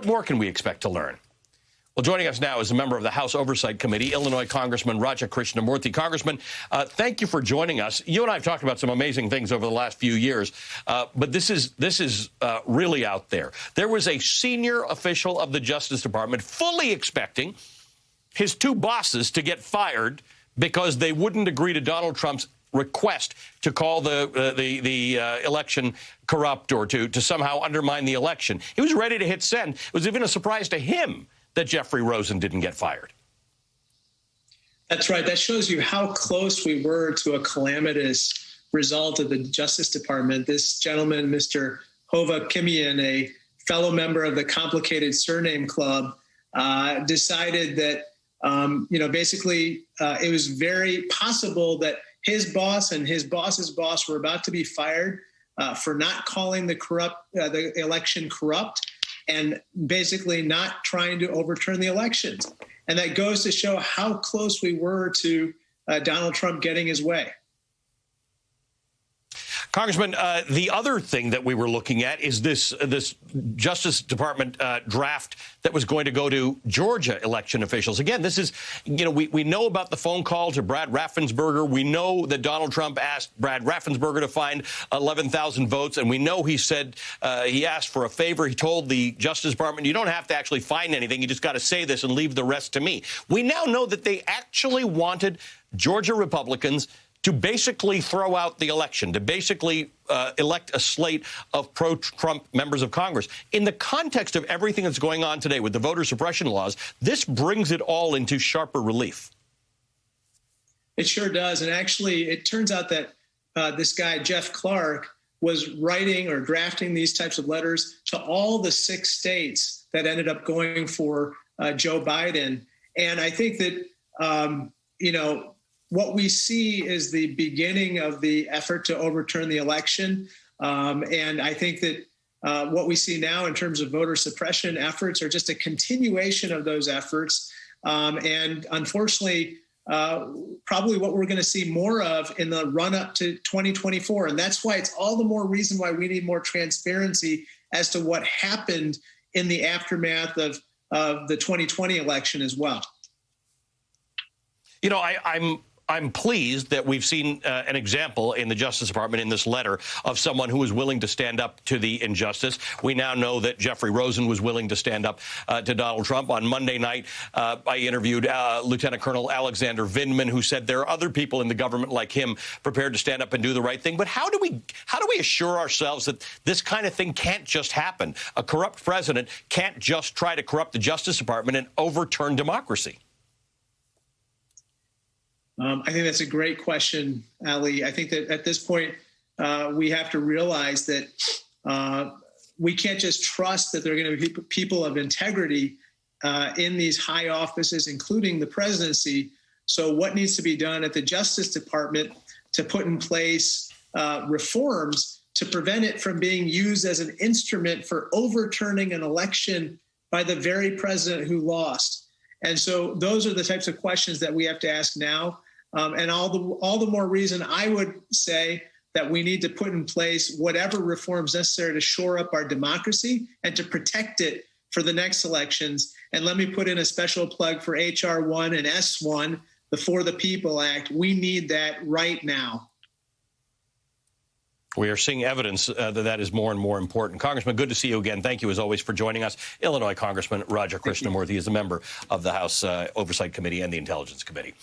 What more can we expect to learn? Well, joining us now is a member of the House Oversight Committee, Illinois Congressman Krishnamoorthi. Congressman, thank you for joining us. You and I have talked about some amazing things over the last few years, but this is really out there. There was a senior official of the Justice Department fully expecting his two bosses to get fired because they wouldn't agree to Donald Trump's request to call the election corrupt or to somehow undermine the election. He was ready to hit send. It was even a surprise to him that Jeffrey Rosen didn't get fired. That's right. That shows you how close we were to a calamitous result of the Justice Department. This gentleman, Mr. Hova Kimian, a fellow member of the Complicated Surname Club, decided that, basically it was very possible that his boss and his boss's boss were about to be fired for not calling the election corrupt and basically not trying to overturn the elections. And that goes to show how close we were to Donald Trump getting his way. Congressman, the other thing that we were looking at is this Justice Department draft that was going to go to Georgia election officials. Again, this is, we know about the phone call to Brad Raffensperger. We know that Donald Trump asked Brad Raffensperger to find 11,000 votes. And we know he said he asked for a favor. He told the Justice Department, you don't have to actually find anything. You just got to say this and leave the rest to me. We now know that they actually wanted Georgia Republicans to basically throw out the election, to basically elect a slate of pro-Trump members of Congress. In the context of everything that's going on today with the voter suppression laws, this brings it all into sharper relief. It sure does. And actually, it turns out that this guy, Jeff Clark, was writing or drafting these types of letters to all the 6 states that ended up going for Joe Biden. And I think that, what we see is the beginning of the effort to overturn the election. And I think that what we see now in terms of voter suppression efforts are just a continuation of those efforts. And unfortunately, probably what we're going to see more of in the run up to 2024. And that's why it's all the more reason why we need more transparency as to what happened in the aftermath of the 2020 election as well. I'm pleased that we've seen an example in the Justice Department in this letter of someone who is willing to stand up to the injustice. We now know that Jeffrey Rosen was willing to stand up to Donald Trump. On Monday night, I interviewed Lieutenant Colonel Alexander Vindman, who said there are other people in the government like him prepared to stand up and do the right thing. But how do we assure ourselves that this kind of thing can't just happen? A corrupt president can't just try to corrupt the Justice Department and overturn democracy. I think that's a great question, Ali. I think that at this point, we have to realize that we can't just trust that there are going to be people of integrity in these high offices, including the presidency. So what needs to be done at the Justice Department to put in place reforms to prevent it from being used as an instrument for overturning an election by the very president who lost? And so those are the types of questions that we have to ask now. And all the more reason I would say that we need to put in place whatever reforms necessary to shore up our democracy and to protect it for the next elections. And let me put in a special plug for H.R. 1 and S1, the For the People Act. We need that right now. We are seeing evidence that is more and more important. Congressman, good to see you again. Thank you, as always, for joining us. Illinois Congressman Krishnamoorthi is a member of the House Oversight Committee and the Intelligence Committee.